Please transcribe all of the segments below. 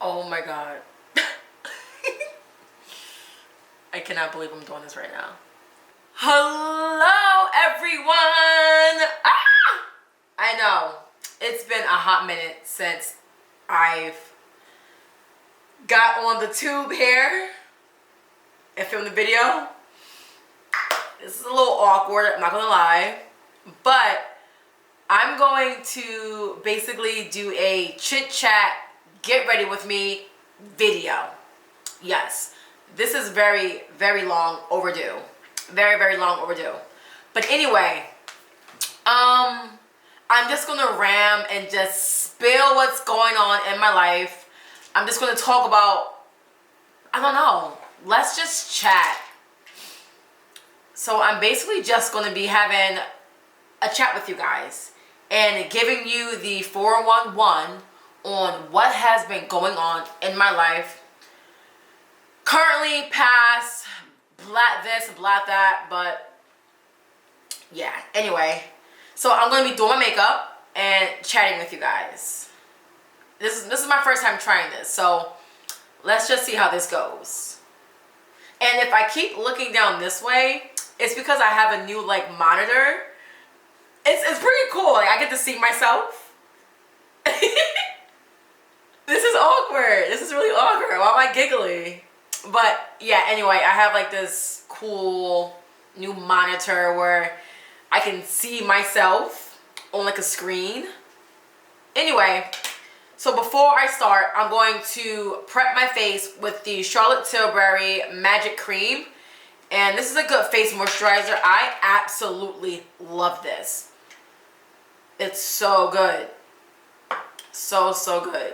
Oh my god. I cannot believe I'm doing this right now. Hello, everyone! Ah! I know. It's been a hot minute since I've got on the tube here and filmed the video. This is a little awkward, I'm not gonna lie. But I'm going to basically do a chit-chat, get ready with me video. Yes, this is very, very long overdue. Very, very long overdue. But anyway, I'm just gonna ram and just spill what's going on in my life. I'm just gonna talk about, I don't know, let's just chat. So I'm basically just gonna be having a chat with you guys and giving you the 411 on what has been going on in my life. Currently, past, blah this, blah that, but yeah, anyway. So I'm going to be doing my makeup and chatting with you guys. This is my first time trying this, so let's just see how this goes. And if I keep looking down this way, it's because I have a new like monitor. It's pretty cool. Like I get to see myself. This is awkward. This is really awkward. Why am I giggling? But yeah, anyway, I have like this cool new monitor where I can see myself on like a screen. Anyway, so before I start, I'm going to prep my face with the Charlotte Tilbury Magic Cream. And this is a good face moisturizer. I absolutely love this. It's so good. So good.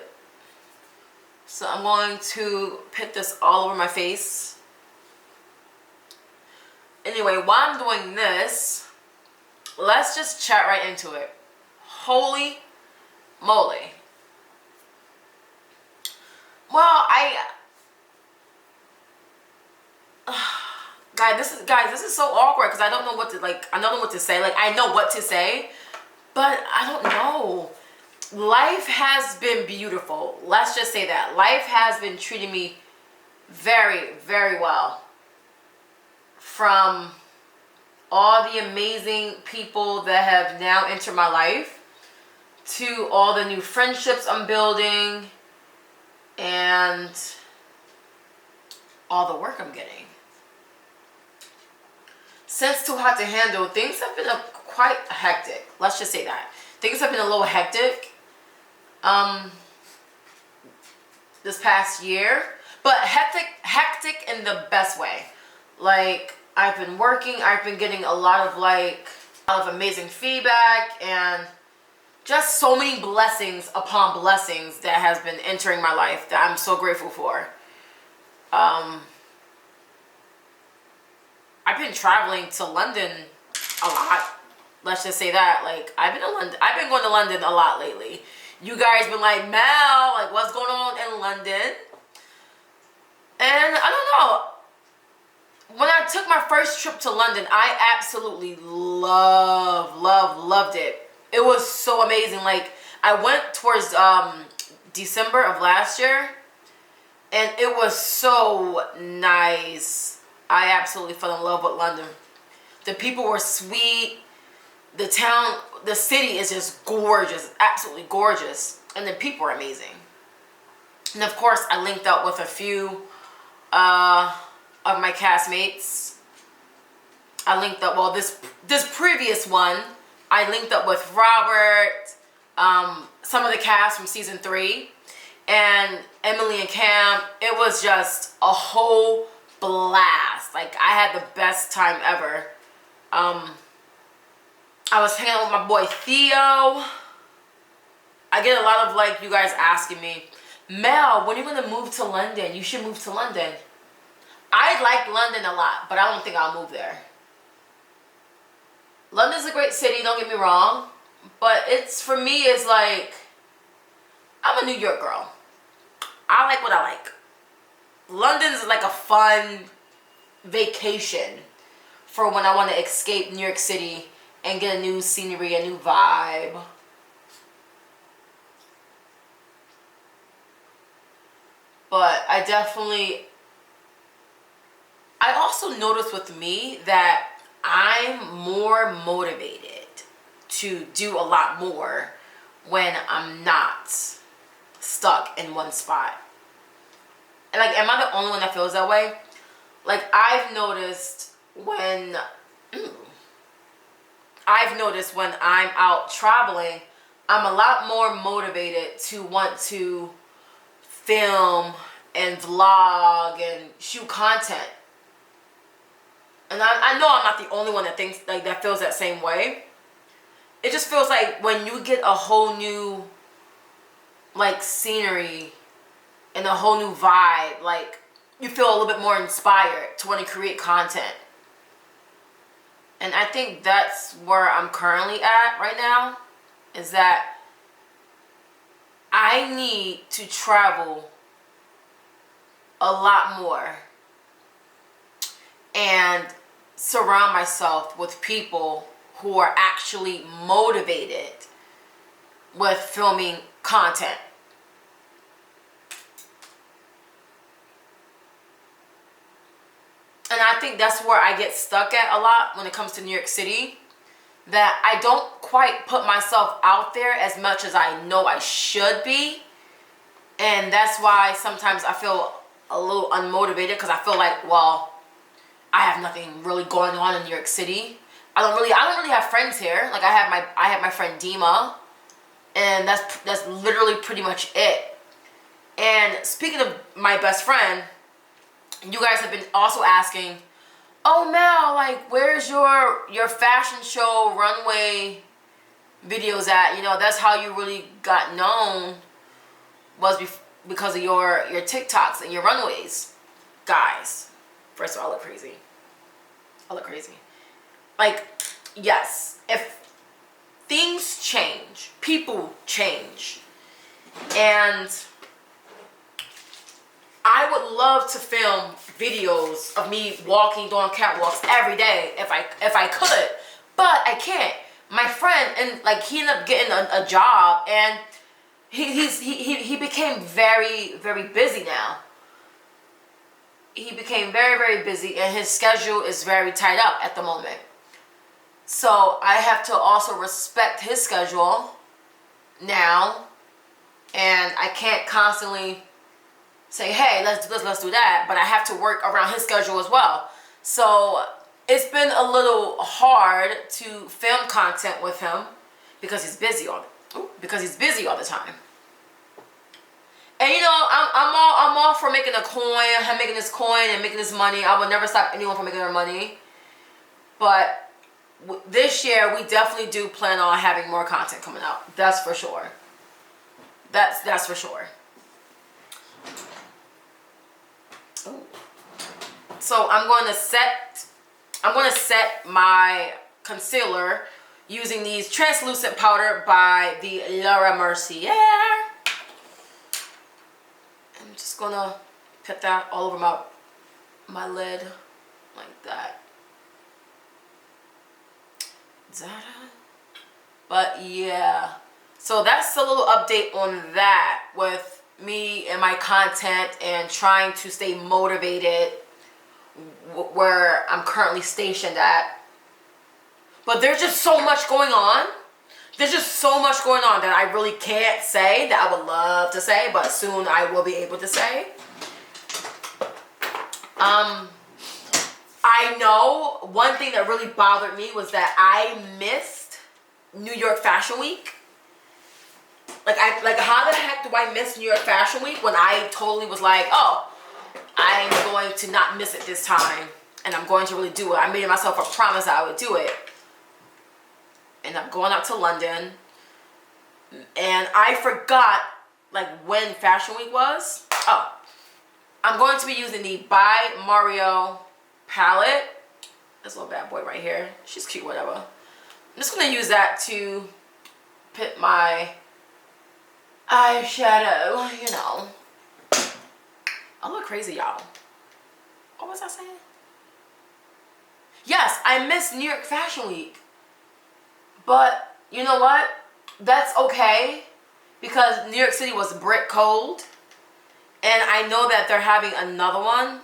So I'm going to put this all over my face. Anyway, while I'm doing this, let's just chat right into it. Holy moly. Well, guys, this is so awkward because I don't know what to I don't know what to say. Like I know what to say, but I don't know. Life has been beautiful. Let's just say that. Life has been treating me very, very well. From all the amazing people that have now entered my life to all the new friendships I'm building and all the work I'm getting. Since Too Hot to Handle, things have been quite hectic. Let's just say that. Things have been a little hectic this past year, but hectic in the best way. Like I've been working, I've been getting a lot of amazing feedback and just so many blessings upon blessings that has been entering my life that I'm so grateful for. I've been traveling to London a lot. Let's just say that. Like I've been going to London a lot lately. You guys been like, Mel, like what's going on in London? And I don't know. When I took my first trip to London, I absolutely loved it. It was so amazing. Like I went towards December of last year and it was so nice. I absolutely fell in love with London. The people were sweet. The city is just gorgeous, absolutely gorgeous. And the people are amazing. And of course, I linked up with a few of my castmates. I linked up, well, this previous one, I linked up with Robert, some of the cast from season 3, and Emily and Cam. It was just a whole blast. Like, I had the best time ever. I was hanging out with my boy Theo. I get a lot of like you guys asking me, Mel, when are you gonna move to London? You should move to London. I like London a lot, but I don't think I'll move there. London's a great city, don't get me wrong, but for me it's like, I'm a New York girl. I like what I like. London's like a fun vacation for when I want to escape New York City and get a new scenery, a new vibe. But I also noticed with me that I'm more motivated to do a lot more when I'm not stuck in one spot. And like, am I the only one that feels that way? Like, I've noticed when I'm out traveling, I'm a lot more motivated to want to film and vlog and shoot content. And I know I'm not the only one that thinks like that, feels that same way. It just feels like when you get a whole new like scenery and a whole new vibe, like you feel a little bit more inspired to want to create content. And I think that's where I'm currently at right now, is that I need to travel a lot more and surround myself with people who are actually motivated with filming content. And I think that's where I get stuck at a lot when it comes to New York City. That I don't quite put myself out there as much as I know I should be. And that's why sometimes I feel a little unmotivated, because I feel like, well, I have nothing really going on in New York City. I don't really have friends here. Like I have my friend Dima, and that's literally pretty much it. And speaking of my best friend, you guys have been also asking, oh Mel, like where's your fashion show runway videos at? You know, that's how you really got known, was because of your TikToks and your runways. Guys, first of all, I look crazy. Like, yes, if things change, people change, and I would love to film videos of me walking, doing catwalks every day if I could, but I can't. My friend, and like he ended up getting a job, and he became very, very busy now. He became very, very busy, and his schedule is very tied up at the moment. So I have to also respect his schedule now, and I can't constantly say, hey, let's do this, let's do that, but I have to work around his schedule as well. So it's been a little hard to film content with him because he's busy all the time. And you know, I'm all for making a coin. I'm making this coin and making this money. I will never stop anyone from making their money. But this year, we definitely do plan on having more content coming out. That's for sure. That's for sure. Ooh. So I'm going to set my concealer using these translucent powder by the Laura Mercier. I'm just gonna put that all over my lid like that. But yeah, so that's a little update on that with me and my content and trying to stay motivated where I'm currently stationed at. But there's just so much going on. There's just so much going on that I really can't say, that I would love to say, but soon I will be able to say. I know one thing that really bothered me was that I missed New York Fashion Week. Like how the heck do I miss New York Fashion Week when I totally was like, oh, I'm going to not miss it this time, and I'm going to really do it. I made myself a promise that I would do it. And I'm going out to London, and I forgot like when Fashion Week was. Oh, I'm going to be using the By Mario palette. This little bad boy right here. She's cute, whatever. I'm just going to use that to put my eyeshadow, you know. I look crazy, y'all. What was I saying? Yes, I missed New York Fashion Week. But you know what? That's okay, because New York City was brick cold, And I know that they're having another one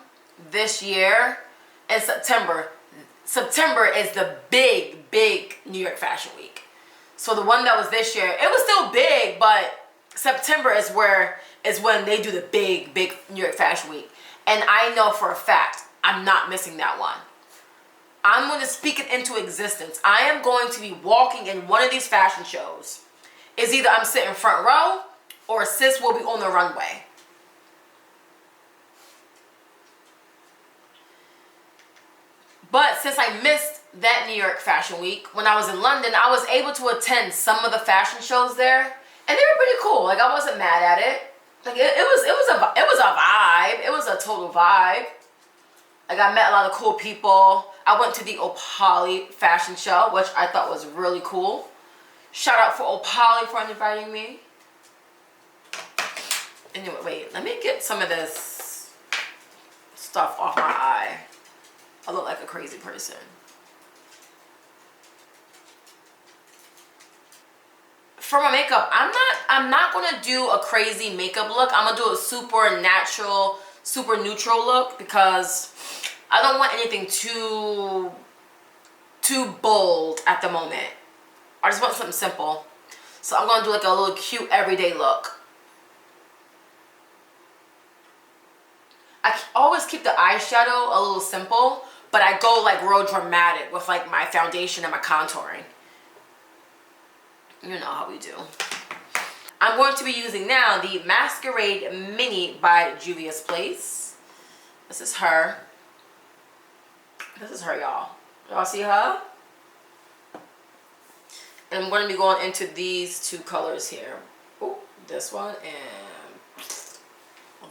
this year in September. September is the big New York Fashion Week. So the one that was this year, it was still big, but September is when they do the big New York Fashion Week. And I know for a fact I'm not missing that one. I'm going to speak it into existence. I am going to be walking in one of these fashion shows. It's either I'm sitting front row or sis will be on the runway. But since I missed that New York Fashion Week, when I was in London, I was able to attend some of the fashion shows there, and they were pretty cool. Like, I wasn't mad at it. Like, it was a vibe. It was a total vibe. Like, I met a lot of cool people. I went to the Opali fashion show, which I thought was really cool. Shout out for Opali for inviting me. Anyway, wait, let me get some of this stuff off my eye. I look like a crazy person. For my makeup, I'm not gonna do a crazy makeup look. I'm gonna do a super natural, super neutral look because I don't want anything too bold at the moment. I just want something simple. So I'm gonna do like a little cute everyday look. I always keep the eyeshadow a little simple, but I go like real dramatic with like my foundation and my contouring. You know how we do. I'm going to be using now the Masquerade Mini by Juvia's Place. This is her. This is her, y'all. Y'all see her? And I'm going to be going into these two colors here. Oh, this one and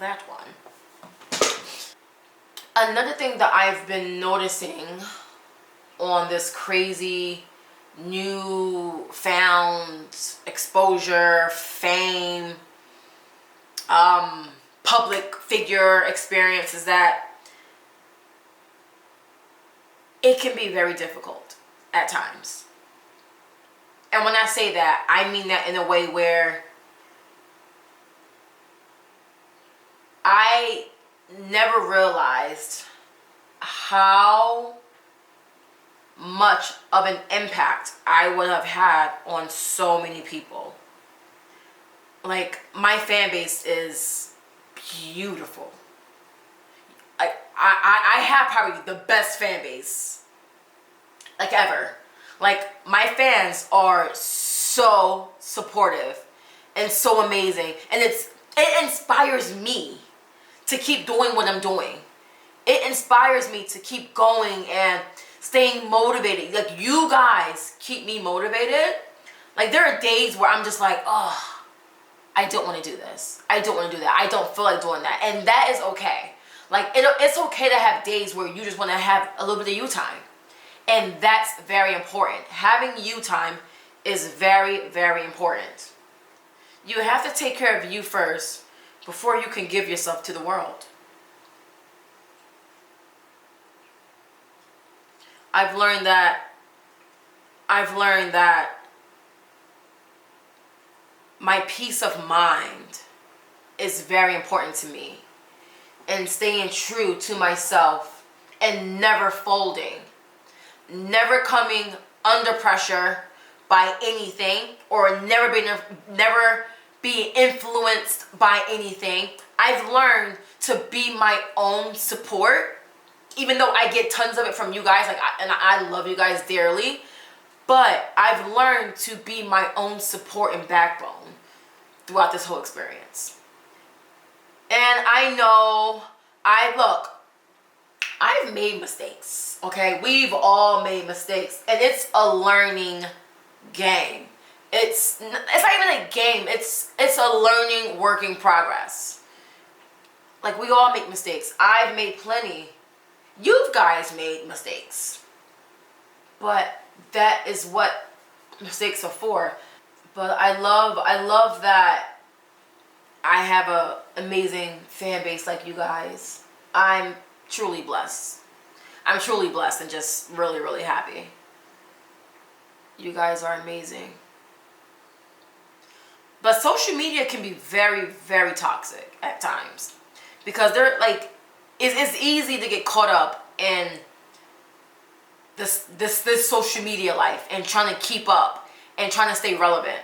that one. Another thing that I've been noticing on this crazy new found exposure, fame, public figure experience is that it can be very difficult at times. And when I say that, I mean that in a way where I never realized how much of an impact I would have had on so many people. Like, my fan base is beautiful. I have probably the best fan base like ever. Like, my fans are so supportive and so amazing, and it inspires me to keep doing what I'm doing. It inspires me to keep going and staying motivated. Like, you guys keep me motivated. Like, there are days where I'm just like, oh, I don't want to do this. I don't want to do that. I don't feel like doing that. And that is okay. Like, it's okay to have days where you just want to have a little bit of you time. And that's very important. Having you time is very, very important. You have to take care of you first before you can give yourself to the world. I've learned that my peace of mind is very important to me, and staying true to myself and never folding, never coming under pressure by anything, or never being influenced by anything. I've learned to be my own support, even though I get tons of it from you guys, and I love you guys dearly, but I've learned to be my own support and backbone throughout this whole experience. And I know, I've made mistakes, okay? We've all made mistakes, and it's a learning game. It's not even a game, it's a learning work in progress. Like, we all make mistakes. I've made plenty. You guys made mistakes. But that is what mistakes are for. But I love that I have an amazing fan base like you guys. I'm truly blessed. I'm truly blessed and just really, really happy. You guys are amazing. But social media can be very, very toxic at times. because they're like, it's easy to get caught up in this social media life and trying to keep up and trying to stay relevant.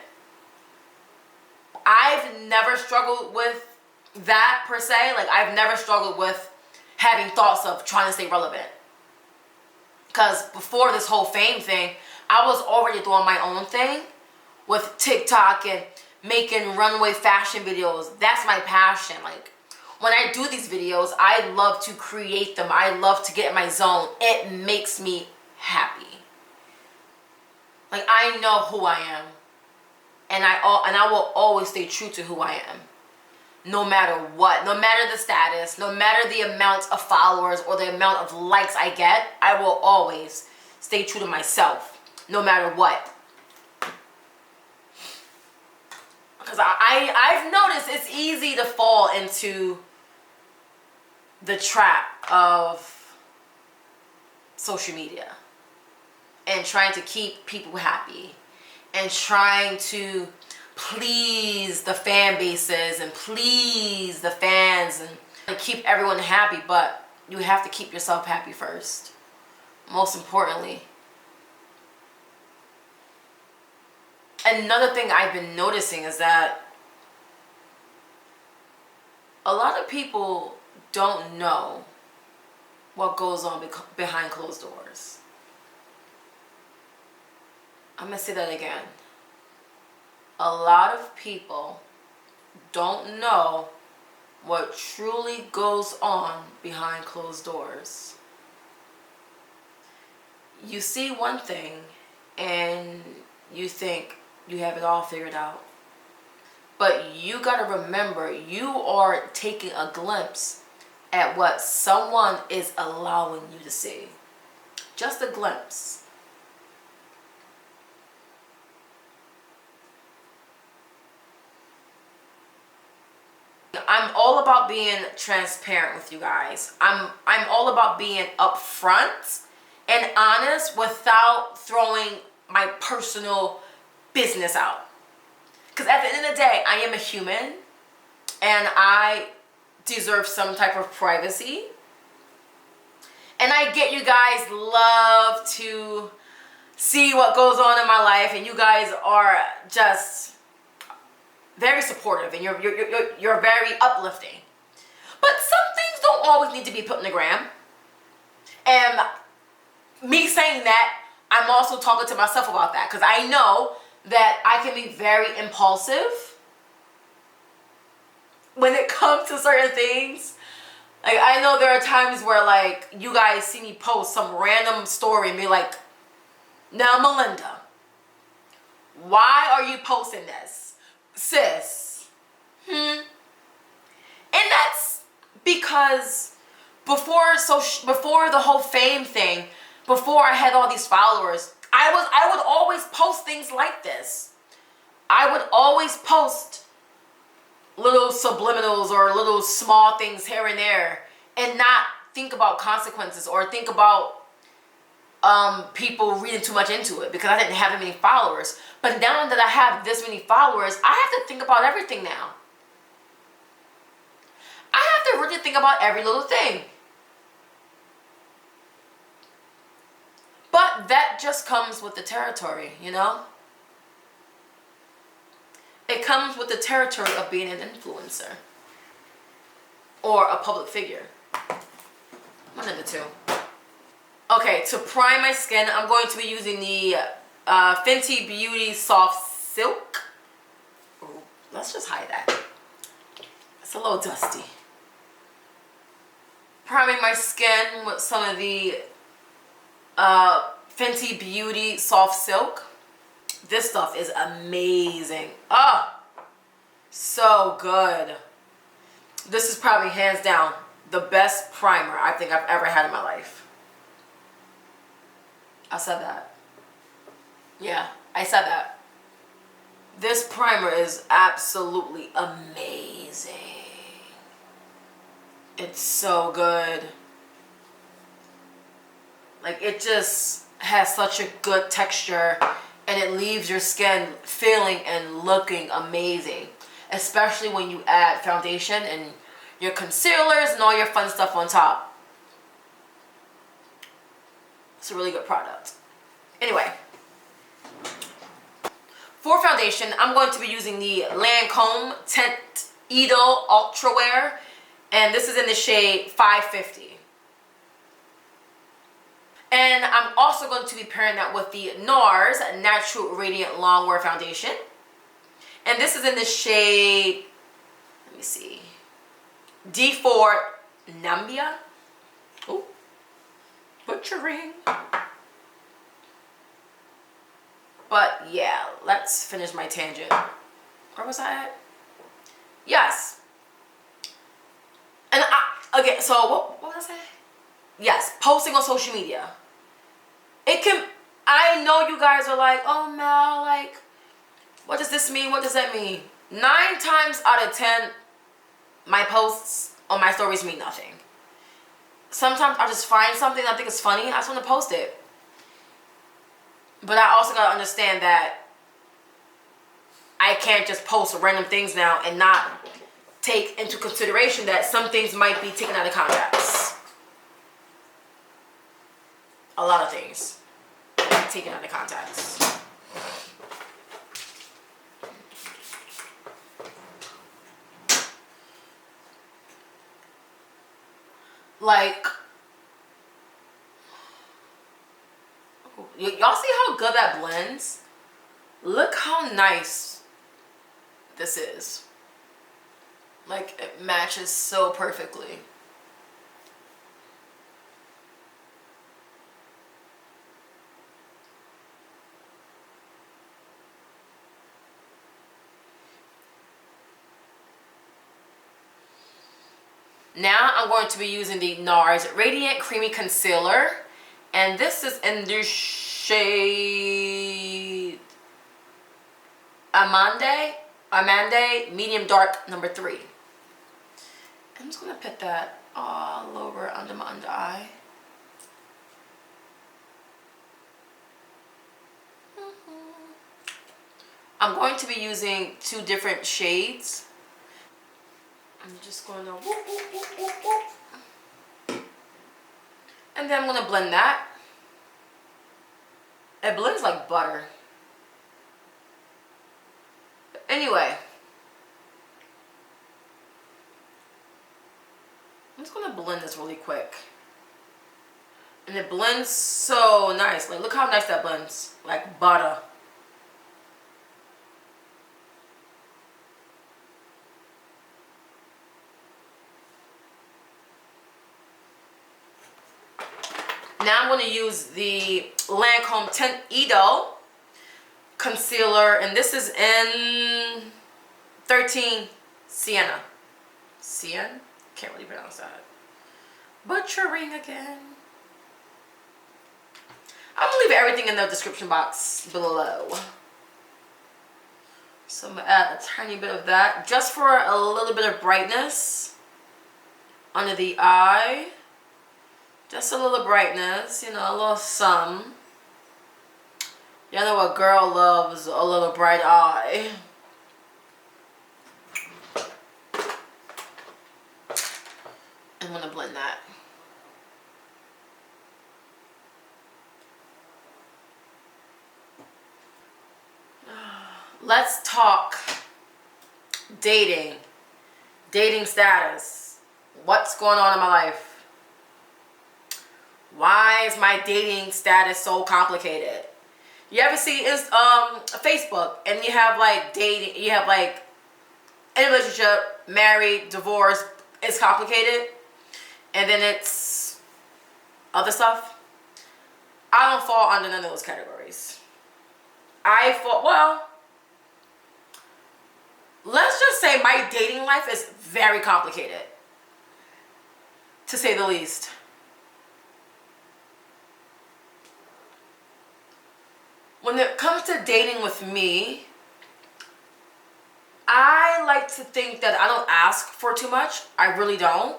I've never struggled with that per se. Like, I've never struggled with having thoughts of trying to stay relevant. Because before this whole fame thing, I was already doing my own thing with TikTok and making runway fashion videos. That's my passion. Like, when I do these videos, I love to create them. I love to get in my zone. It makes me happy. Like, I know who I am. And I will always stay true to who I am. No matter what. No matter the status. No matter the amount of followers or the amount of likes I get. I will always stay true to myself. No matter what. Because I've noticed it's easy to fall into the trap of social media. And trying to keep people happy. And trying to please the fan bases and please the fans and keep everyone happy, but you have to keep yourself happy first. Most importantly. Another thing I've been noticing is that a lot of people don't know what goes on behind closed doors. I'm going to say that again. A lot of people don't know what truly goes on behind closed doors. You see one thing and you think you have it all figured out. But you got to remember, you are taking a glimpse at what someone is allowing you to see. Just a glimpse. I'm all about being transparent with you guys. I'm all about being upfront and honest without throwing my personal business out. Because at the end of the day, I am a human and I deserve some type of privacy. And I get you guys love to see what goes on in my life, and you guys are just very supportive, and you're very uplifting. But some things don't always need to be put in the gram. And me saying that, I'm also talking to myself about that, because I know that I can be very impulsive when it comes to certain things. Like, I know there are times where, like, you guys see me post some random story and be like, now, Melinda, why are you posting this? Sis. And that's because before the whole fame thing, before I had all these followers, I would always post things like this. I would always post little subliminals or little small things here and there and not think about consequences or think about people reading too much into it, because I didn't have that many followers. But now that I have this many followers, I have to think about everything now. I have to really think about every little thing. But that just comes with the territory, you know? It comes with the territory of being an influencer or a public figure. One of the two. Okay, to prime my skin, I'm going to be using the Fenty Beauty Soft Silk. Ooh, let's just hide that. It's a little dusty. Priming my skin with some of the Fenty Beauty Soft Silk. This stuff is amazing. Oh, so good. This is probably hands down the best primer I think I've ever had in my life. I said that. Yeah, I said that. This primer is absolutely amazing. It's so good. Like, it just has such a good texture, and it leaves your skin feeling and looking amazing. Especially when you add foundation and your concealers, and all your fun stuff on top. It's a really good product. Anyway, for foundation, I'm going to be using the Lancome Tint Idol Ultra Wear, and this is in the shade 550. And I'm also going to be pairing that with the NARS Natural Radiant Longwear Foundation. And this is in the shade, let me see, D4 Nambia. Oh, butchering. But yeah, let's finish my tangent. Where was I at? Yes. And okay, so what was I saying? Yes, posting on social media. It can, I know you guys are like, oh Mel, like, what does this mean? What does that mean? 9 times out of 10, my posts on my stories mean nothing. Sometimes I just find something I think is funny, I just want to post it. But I also gotta understand that I can't just post random things now and not take into consideration that some things might be taken out of context. A lot of things taken out of context. Like, y'all see how good that blends? Look how nice this is. Like, it matches so perfectly. Now I'm going to be using the NARS Radiant Creamy Concealer. And this is in the shade Amande Medium Dark number 3. I'm just going to put that all over under my under eye. I'm going to be using 2 different shades. I'm just going to whoop, whoop, whoop, whoop, whoop. And then I'm going to blend that. It blends like butter. Anyway, I'm just going to blend this really quick. And it blends so nice. Like, look how nice that blends. Like butter. Now I'm going to use the Lancome Tint Idol Concealer, and this is in 13 Sienna. Sienna? Can't really pronounce that. Butchering again. I'm going to leave everything in the description box below. So I'm going to add a tiny bit of that, just for a little bit of brightness under the eye. Just a little brightness, you know, a little some. You know a girl loves a little bright eye. I'm gonna blend that. Let's talk dating status. What's going on in my life? Why is my dating status so complicated? You ever see Facebook and you have like dating, you have like in a relationship, married, divorced, it's complicated, and then it's other stuff? I don't fall under none of those categories. Well, let's just say my dating life is very complicated, to say the least. When it comes to dating with me, I like to think that I don't ask for too much. I really don't.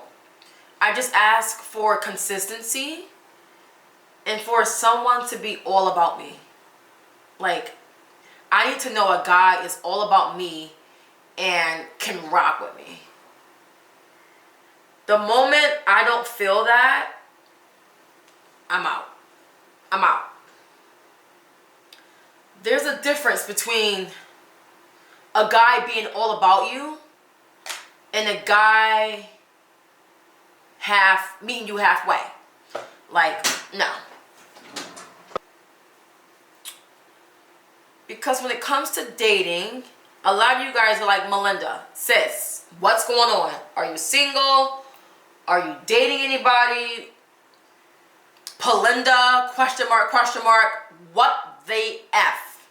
I just ask for consistency and for someone to be all about me. Like, I need to know a guy is all about me and can rock with me. The moment I don't feel that, I'm out. I'm out. There's a difference between a guy being all about you and a guy meeting you halfway. Like, no. Because when it comes to dating, a lot of you guys are like, Melinda, sis, what's going on? Are you single? Are you dating anybody? Pelinda, question mark, question mark. What the F?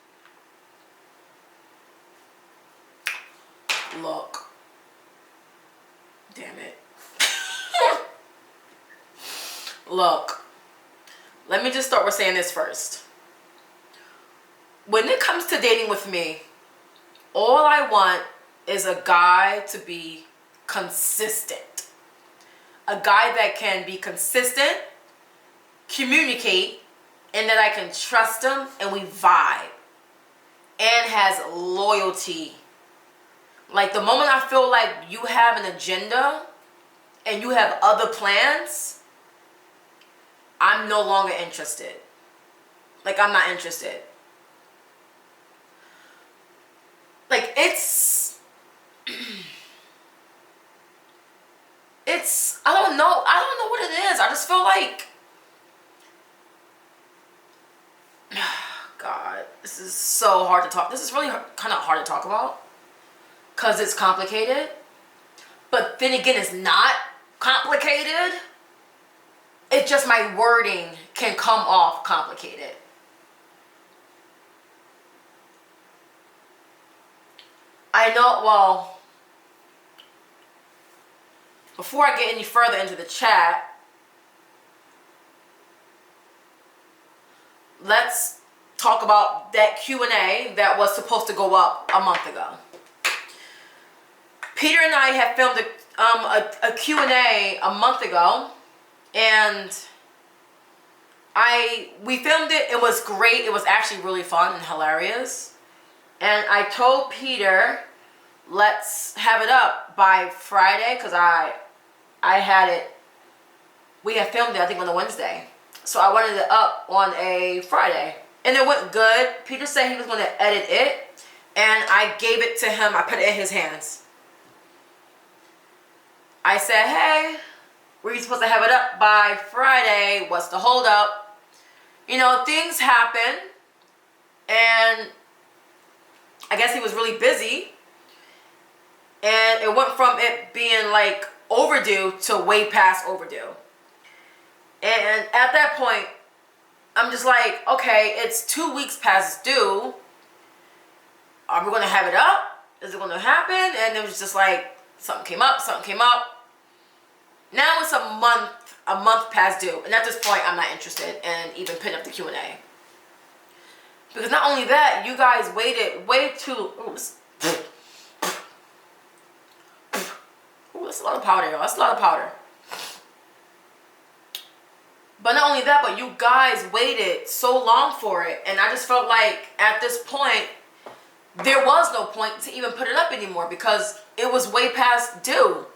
Look. Damn it. Look. Let me just start with saying this first. When it comes to dating with me, all I want is a guy to be consistent. A guy that can be consistent, communicate, and that I can trust him and we vibe. And has loyalty. Like the moment I feel like you have an agenda and you have other plans, I'm no longer interested. Like I'm not interested. Like it's I don't know what it is. I just feel like God, this is so hard to talk. This is really kind of hard to talk about because it's complicated. But then again, it's not complicated. It's just my wording can come off complicated. I know, well, before I get any further into the chat, let's talk about that Q&A that was supposed to go up a month ago. Peter and I had filmed a Q&A a month ago, and we filmed it. It was great. It was actually really fun and hilarious. And I told Peter, let's have it up by Friday, because I had it, we had filmed it I think on a Wednesday. So I wanted it up on a Friday. And it went good. Peter said he was going to edit it. And I gave it to him. I put it in his hands. I said, hey, we're supposed to have it up by Friday. What's the hold up? You know, things happen. And I guess he was really busy. And it went from it being like overdue to way past overdue. And at that point, I'm just like, okay, it's 2 weeks past due. Are we going to have it up? Is it going to happen? And it was just like, something came up, something came up. Now it's a month past due. And at this point, I'm not interested in even putting up the Q&A. Because not only that, you guys waited way too... Ooh, that's a lot of powder, y'all. That's a lot of powder. But not only that, but you guys waited so long for it. And I just felt like at this point, there was no point to even put it up anymore because it was way past due.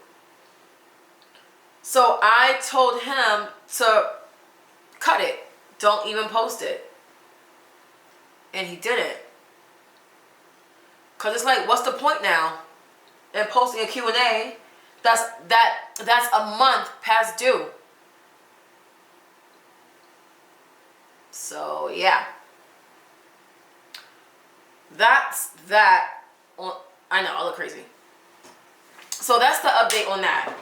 So I told him to cut it. Don't even post it. And he didn't. Because it's like, what's the point now in posting a Q&A that's a month past due? So, yeah. That's that. I know, I look crazy. So, that's the update on that.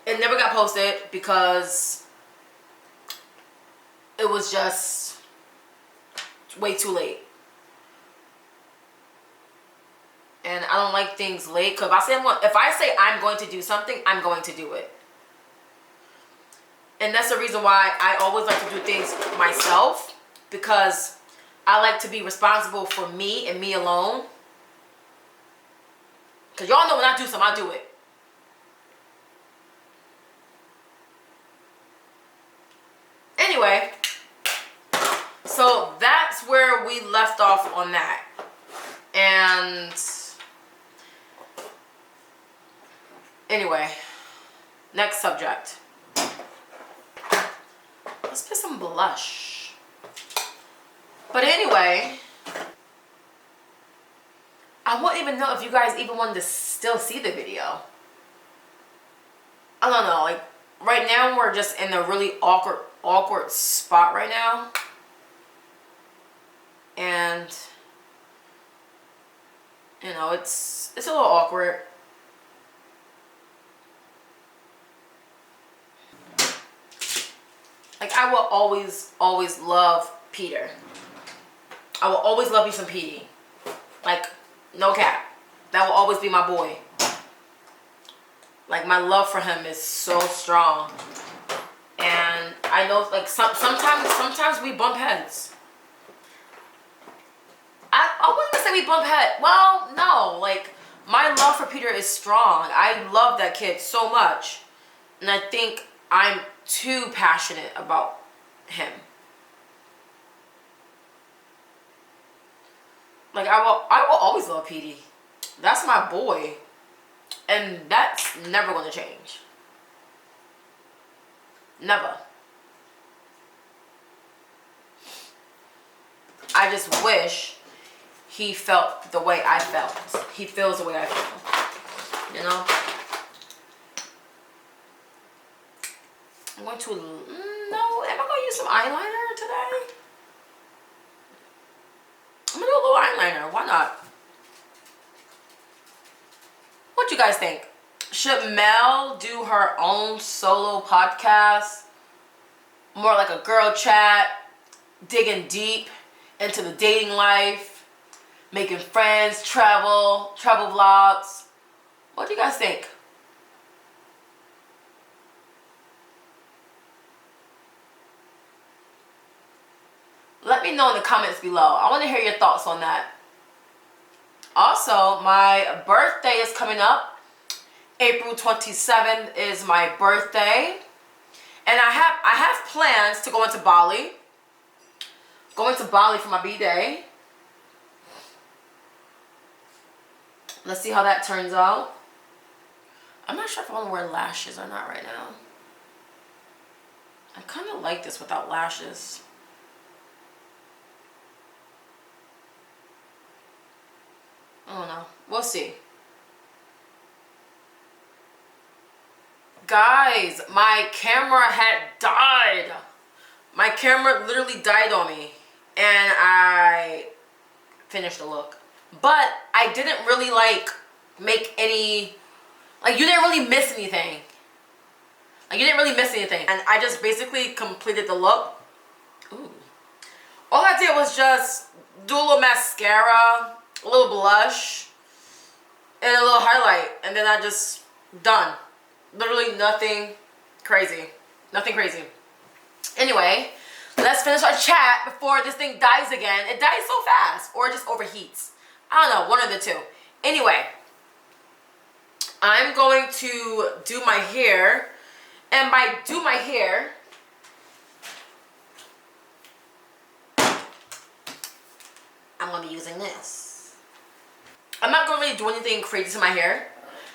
It never got posted because it was just way too late. And I don't like things late. Because if I say I'm going to do something, I'm going to do it. And that's the reason why I always like to do things myself. Because I like to be responsible for me and me alone. Because y'all know when I do something, I do it. Anyway, so that's where we left off on that. And Anyway, next subject. Let's put some blush. But anyway, I won't even know if you guys even wanted to still see the video. I don't know, like right now we're just in a really awkward spot right now. And you know, it's a little awkward. Like I will always love Peter. I will always love you some Petey. Like, no cap. That will always be my boy. Like, my love for him is so strong. And I know, like, sometimes we bump heads. I wouldn't say we bump heads. Well, no. Like, my love for Peter is strong. I love that kid so much. And I think I'm too passionate about him. Like, I will always love Petey. That's my boy. And that's never going to change. Never. I just wish he felt the way I felt. He feels the way I feel. You know? I'm going to... No, am I going to use some eyeliner today? I'm going to do a little eyeliner. Why not? What you guys think? Should Mel do her own solo podcast? More like a girl chat, digging deep into the dating life, making friends, travel vlogs. What do you guys think? Let me know in the comments below. I want to hear your thoughts on that. Also, my birthday is coming up. April 27th is my birthday. And I have plans to go into Bali. Going to Bali for my B-Day. Let's see how that turns out. I'm not sure if I want to wear lashes or not right now. I kind of like this without lashes. I don't know. We'll see. Guys, my camera had died. My camera literally died on me. And I finished the look. But I didn't really like make any... Like, you didn't really miss anything. Like, you didn't really miss anything. And I just basically completed the look. Ooh. All I did was just do a little mascara, a little blush, and a little highlight, and then I just done. Literally nothing crazy. Nothing crazy. Anyway, let's finish our chat before this thing dies again. It dies so fast, or it just overheats. I don't know, one of the two. Anyway, I'm going to do my hair, and by do my hair, I'm going to be using this. I'm not going to really do anything crazy to my hair.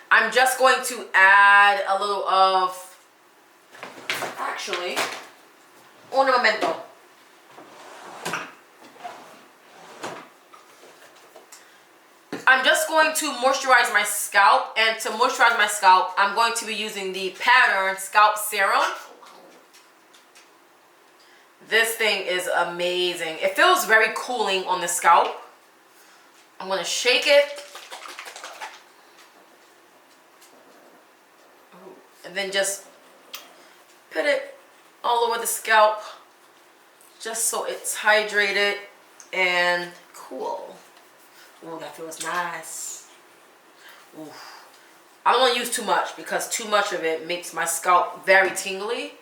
I'm just going to add a little of, actually, un momento. I'm just going to moisturize my scalp, and to moisturize my scalp, I'm going to be using the Pattern Scalp Serum. This thing is amazing. It feels very cooling on the scalp. I'm going to shake it. And then just put it all over the scalp. Just so it's hydrated and cool. Ooh, that feels nice. Ooh. I don't want to use too much because too much of it makes my scalp very tingly,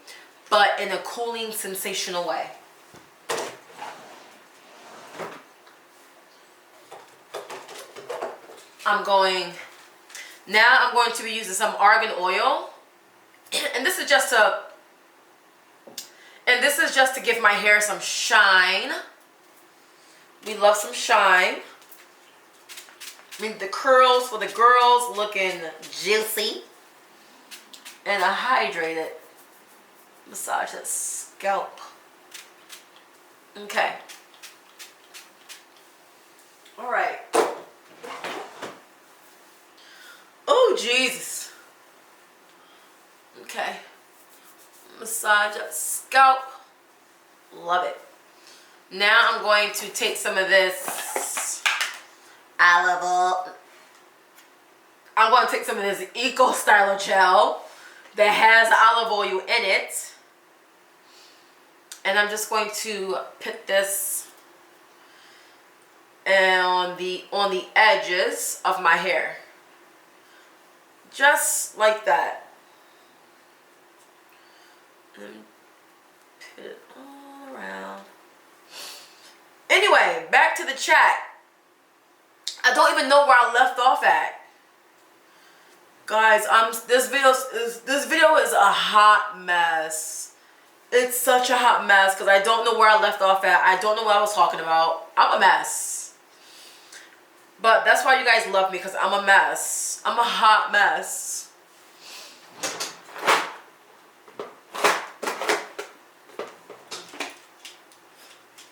but in a cooling, sensational way. I'm going to be using some argan oil, and this is just to give my hair some shine. We love some shine. I mean, the curls for the girls looking juicy. and a hydrated. Massage that scalp. Okay. All right. Oh, Jesus. Okay. Massage that scalp. Love it. Now I'm going to take some of this olive oil. I'm going to take some of this Eco Styler gel that has olive oil in it. And I'm just going to put this on the edges of my hair. Just like that. And put it all around. Anyway, back to the chat. I don't even know where I left off at. Guys, this video is a hot mess. It's such a hot mess because I don't know where I left off at. I don't know what I was talking about. I'm a mess. But that's why you guys love me, because I'm a mess. I'm a hot mess.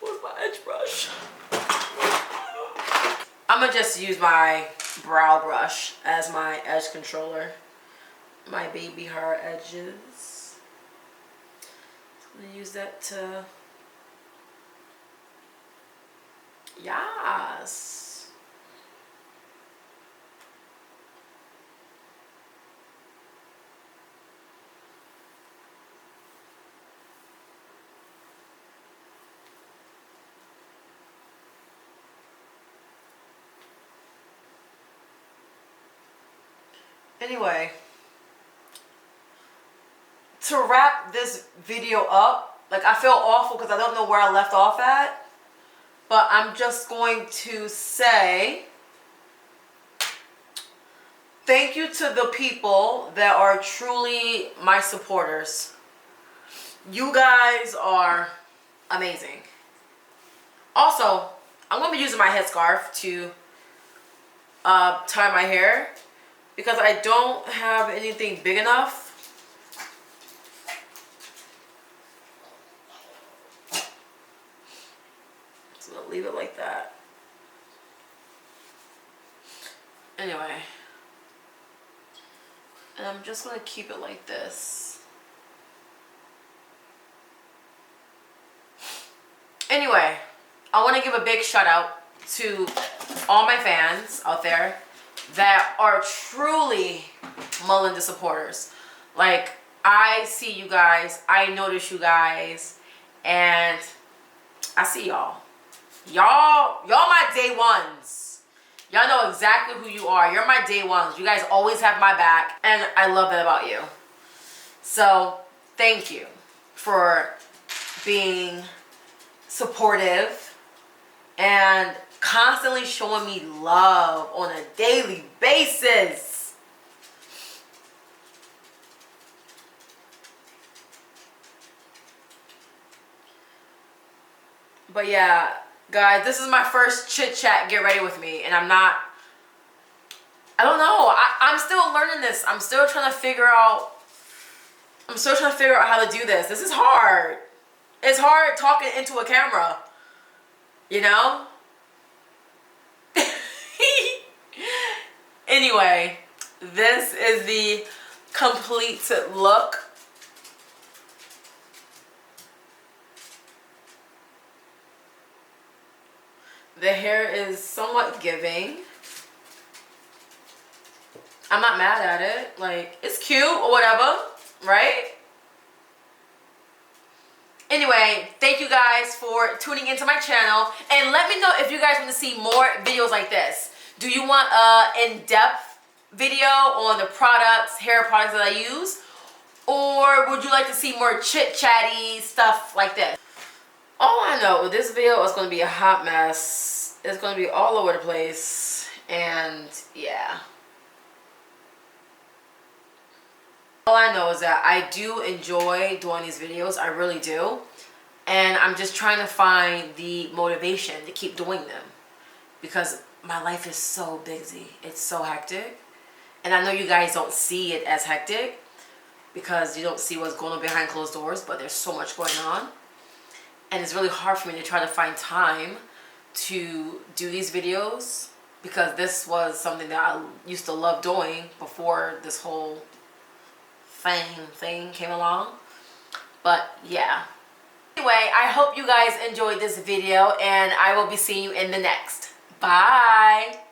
Where's my edge brush? I'm going to just use my brow brush as my edge controller. My baby hair edges. I'm going to use that to... Yes. Anyway, to wrap this video up, like, I feel awful because I don't know where I left off at, but I'm just going to say thank you to the people that are truly my supporters. You guys are amazing. Also, I'm going to be using my headscarf to tie my hair, because I don't have anything big enough. So I'll leave it like that. Anyway. And I'm just going to keep it like this. Anyway, I want to give a big shout out to all my fans out there that are truly Melinda supporters. Like, I see you guys, I notice you guys, and I see y'all. Y'all my day ones. Y'all know exactly who you are. You're my day ones. You guys always have my back, and I love that about you. So, thank you for being supportive and constantly showing me love on a daily basis. But yeah, guys, this is my first chit chat get ready with me, and I don't know, I'm still learning this. I'm still trying to figure out how to do this. This is hard. It's hard talking into a camera, you know? Anyway, this is the complete look. The hair is somewhat giving. I'm not mad at it. Like, it's cute or whatever, right? Anyway, thank you guys for tuning into my channel. And let me know if you guys want to see more videos like this. Do you want an in-depth video on the products, hair products that I use? Or would you like to see more chit-chatty stuff like this? All I know, this video is going to be a hot mess. It's going to be all over the place. And yeah. All I know is that I do enjoy doing these videos. I really do. And I'm just trying to find the motivation to keep doing them. Because my life is so busy. It's so hectic. And I know you guys don't see it as hectic. because you don't see what's going on behind closed doors, but there's so much going on. And it's really hard for me to try to find time to do these videos, because this was something that I used to love doing before this whole thing came along. But yeah. Anyway, I hope you guys enjoyed this video, and I will be seeing you in the next. Bye!